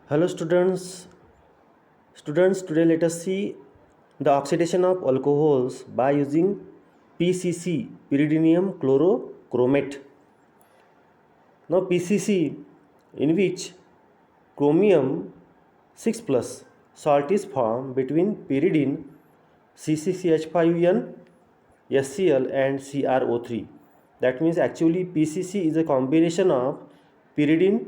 Hello students. Students, today let us see the oxidation of alcohols by using PCC, pyridinium chlorochromate. Now PCC, in which chromium 6 plus salt is formed between pyridine CCCH5N, SCl and CrO3. That means actually PCC is a combination of pyridine,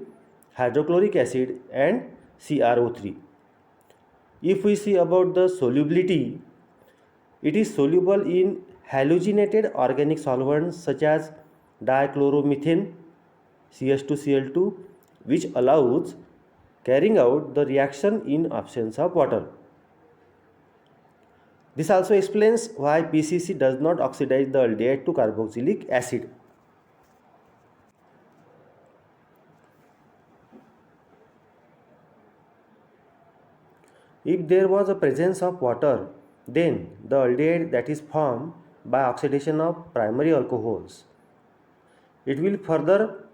hydrochloric acid and CrO3. If we see about the solubility, it is soluble in halogenated organic solvents such as dichloromethane CH2Cl2, which allows carrying out the reaction in absence of water. This also explains why PCC does not oxidize the aldehyde to carboxylic acid. If there was a presence of water, then the aldehyde that is formed by oxidation of primary alcohols, it will further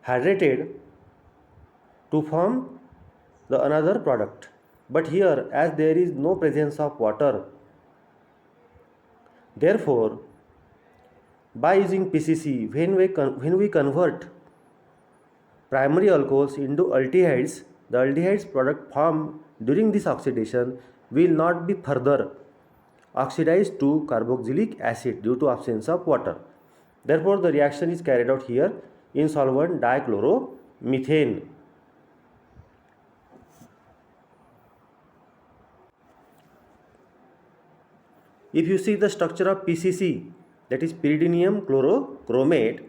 hydrated to form the another product. But here, as there is no presence of water, therefore by using PCC, when we convert primary alcohols into aldehydes, the aldehydes product formed during this oxidation will not be further oxidized to carboxylic acid due to absence of water. Therefore, the reaction is carried out here in solvent dichloromethane. If you see the structure of PCC, that is pyridinium chlorochromate,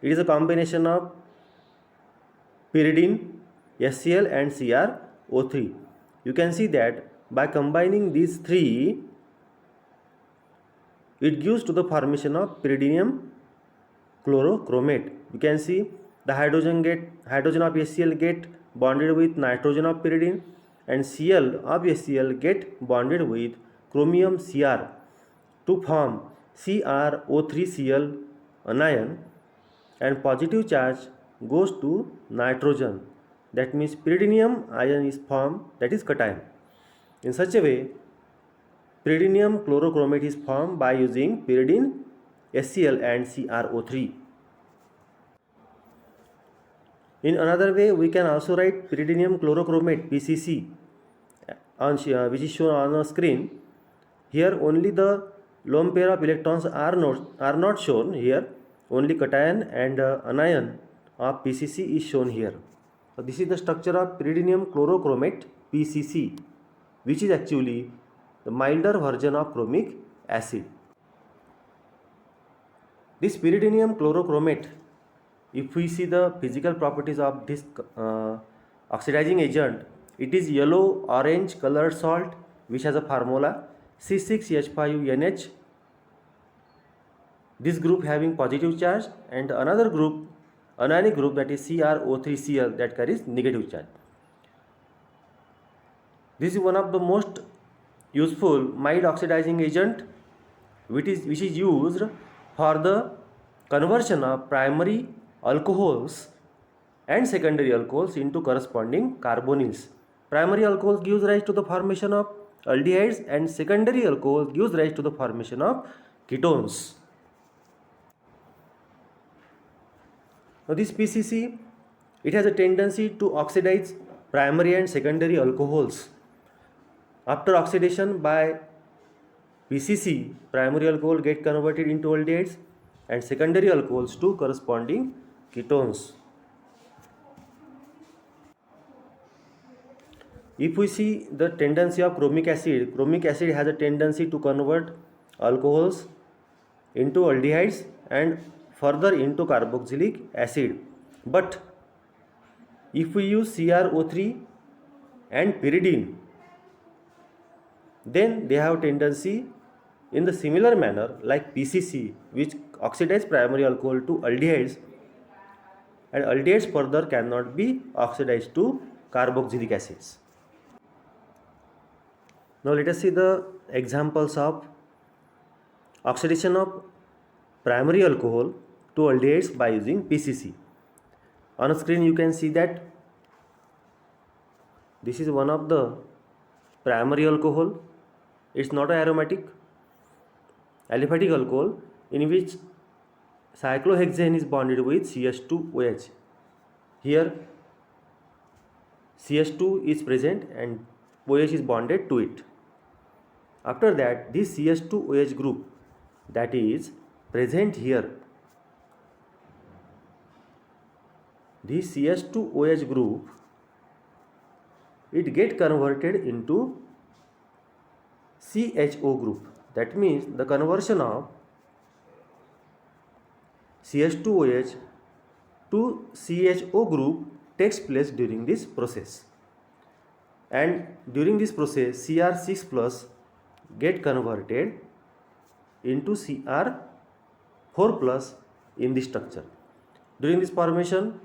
it is a combination of pyridine, SCl and CrO3. You can see that by combining these three, it gives to the formation of pyridinium chlorochromate. You can see the hydrogen of HCl get bonded with nitrogen of pyridine, and Cl of HCl get bonded with chromium Cr to form CrO3Cl anion, and positive charge goes to nitrogen. That means pyridinium ion is formed, that is cation. In such a way, pyridinium chlorochromate is formed by using pyridine, HCl and CrO3. In another way, we can also write pyridinium chlorochromate PCC, which is shown on the screen. Here only the lone pair of electrons are not shown here. Only cation and anion of PCC is shown here. So this is the structure of pyridinium chlorochromate PCC, which is actually the milder version of chromic acid. This pyridinium chlorochromate, if we see the physical properties of this oxidizing agent, it is yellow orange colored salt which has a formula C6H5NH. This group having positive charge, and another group, anionic group, that is CrO3Cl, that carries negative charge. This is one of the most useful mild oxidizing agent which is used for the conversion of primary alcohols and secondary alcohols into corresponding carbonyls. Primary alcohol gives rise to the formation of aldehydes, and secondary alcohol gives rise to the formation of ketones. Now this PCC, it has a tendency to oxidize primary and secondary alcohols. After oxidation by PCC, primary alcohol get converted into aldehydes and secondary alcohols to corresponding ketones. If we see the tendency of chromic acid has a tendency to convert alcohols into aldehydes and further into carboxylic acid. But if we use CrO3 and pyridine, then they have tendency in the similar manner like PCC, which oxidize primary alcohol to aldehydes, and aldehydes further cannot be oxidized to carboxylic acids. Now let us see the examples of oxidation of primary alcohol to aldehydes by using PCC. On screen you can see that This is one of the primary alcohol. It's not an aromatic. Aliphatic alcohol in which cyclohexane is bonded with CH2OH. Here CH2 is present and OH is bonded to it. After that, this CH2OH group that is present here, this CH2OH group, it get converted into CHO group. That means the conversion of CH2OH to CHO group takes place during this process, and during this process Cr6 plus get converted into Cr4 plus in this structure. During this formation,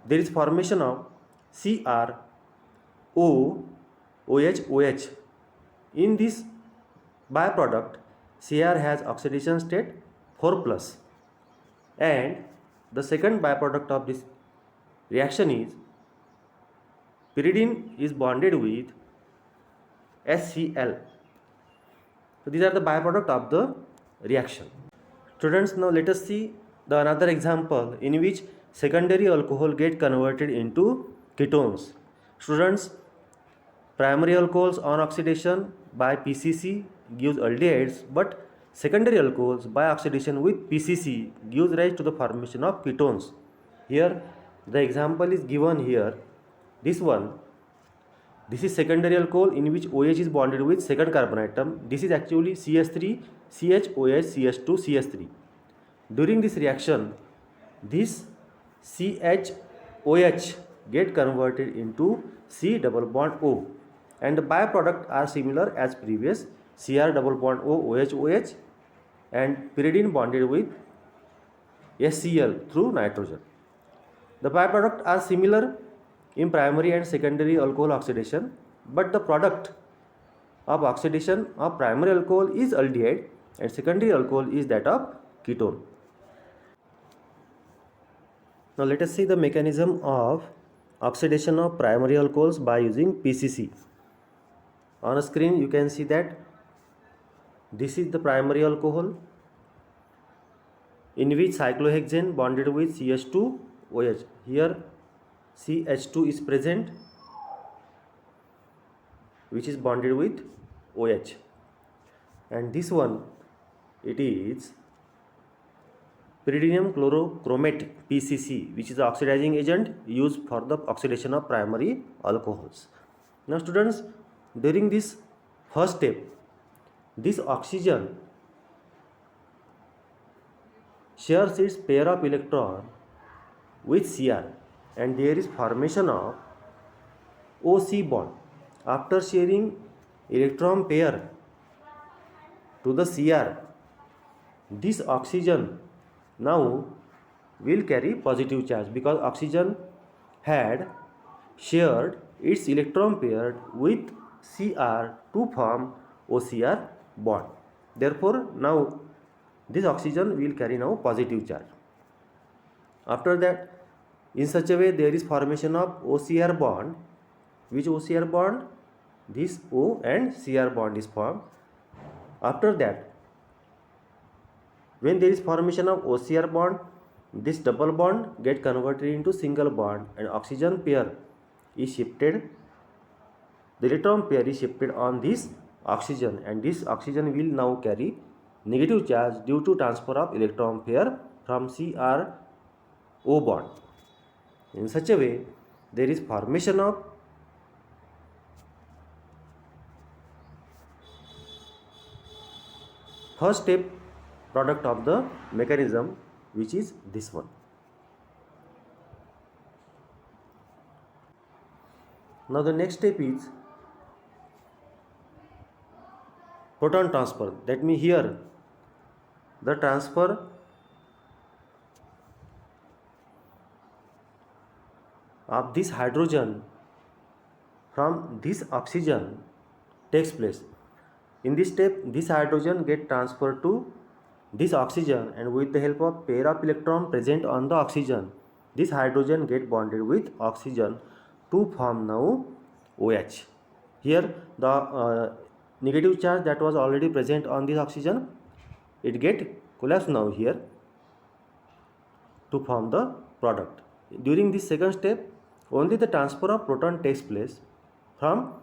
there is formation of CrOOH. In this byproduct, Cr has oxidation state 4 plus, and the second byproduct of this reaction is pyridine is bonded with HCl. So these are the byproduct of the reaction. Students, now let us see the another example in which secondary alcohol get converted into ketones. Students, primary alcohols on oxidation by PCC gives aldehydes, but secondary alcohols by oxidation with PCC gives rise to the formation of ketones. Here the example is given here. This is secondary alcohol in which OH is bonded with second carbon atom. This is actually CH3, CHOH, CH2, CH3. During this reaction, this CHOH get converted into C double bond O, and the byproduct are similar as previous, Cr double bond O OH OH and pyridine bonded with HCl through nitrogen. The byproduct are similar in primary and secondary alcohol oxidation, but the product of oxidation of primary alcohol is aldehyde and secondary alcohol is that of ketone. Now let us see the mechanism of oxidation of primary alcohols by using PCC. On a screen you can see that this is the primary alcohol in which cyclohexane bonded with CH2OH. Here CH2 is present which is bonded with OH, and this one, it is pyridinium chlorochromate PCC, which is the oxidizing agent used for the oxidation of primary alcohols. Now students, during this first step, this oxygen shares its pair of electron with Cr, and there is formation of OC bond. After sharing electron pair to the Cr, this oxygen now will carry positive charge because oxygen had shared its electron pair with Cr to form OCr bond. Therefore, now this oxygen will carry now positive charge. After that, in such a way, there is formation of OCr bond. Which OCr bond? This O and Cr bond is formed. After that, when there is formation of OCr bond, this double bond get converted into single bond and oxygen pair is shifted. The electron pair is shifted on this oxygen, and this oxygen will now carry negative charge due to transfer of electron pair from CrO bond. In such a way, there is formation of first step product of the mechanism, which is this one. Now the next step is proton transfer. That means here the transfer of this hydrogen from this oxygen takes place. In this step, this hydrogen get transferred to this oxygen, and with the help of pair of electron present on the oxygen, this hydrogen get bonded with oxygen to form now OH. Here the negative charge that was already present on this oxygen, it get collapsed now here to form the product. During this second step, only the transfer of proton takes place from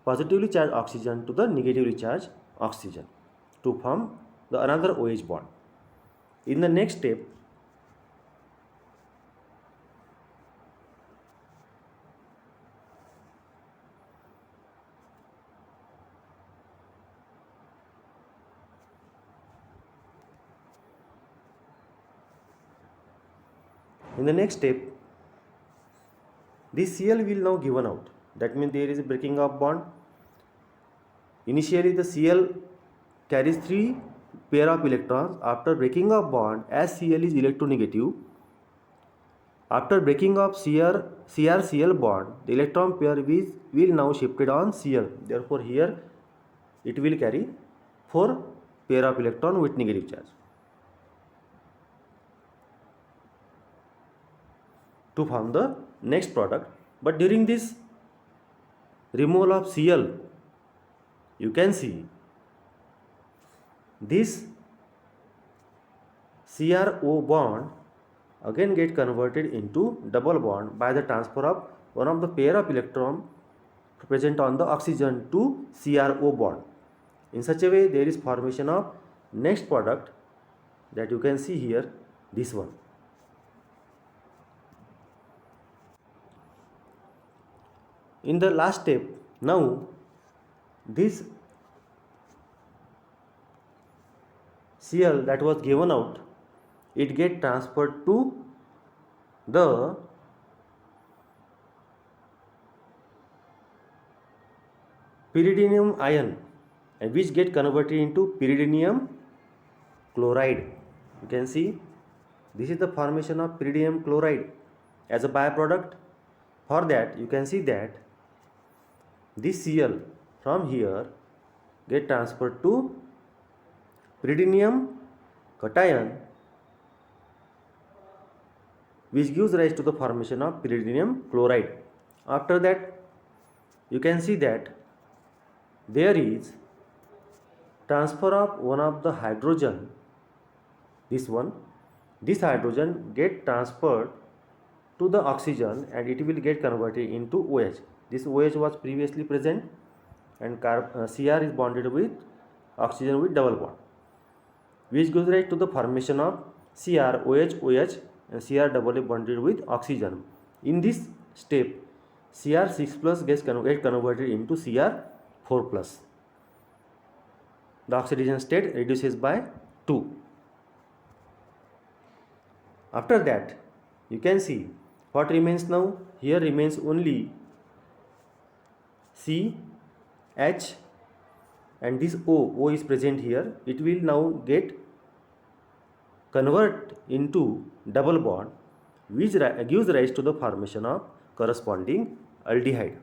positively charged oxygen to the negatively charged oxygen to form the another OH bond. In the next step, this Cl will now given out. That means there is a breaking of bond. Initially the Cl carries 3 pair of electrons. After breaking of bond, as Cl is electronegative, after breaking of Cr-Cl bond, the electron pair will now shifted on Cl. Therefore here it will carry 4 pair of electron with negative charge to form the next product. But during this removal of Cl, you can see this CRO bond again get converted into double bond by the transfer of one of the pair of electron present on the oxygen to CRO bond. In such a way, there is formation of next product that you can see here, this one. In the last step, now this Cl that was given out, it get transferred to the pyridinium ion, and which get converted into pyridinium chloride. You can see this is the formation of pyridinium chloride as a byproduct. For that, you can see that this Cl from here get transferred to pyridinium cation, which gives rise to the formation of pyridinium chloride. After that, you can see that there is transfer of one of the hydrogen, this one. This hydrogen get transferred to the oxygen and it will get converted into OH. This OH was previously present, and Cr is bonded with oxygen with double bond, which gives rise to the formation of Cr, OH, OH, and Cr double bonded with oxygen. In this step, Cr6 plus gets converted into Cr4 plus. The oxidation state reduces by 2. After that, you can see what remains now. Here remains only C, H, and this O is present here. It will now get convert into double bond, which gives rise to the formation of corresponding aldehyde.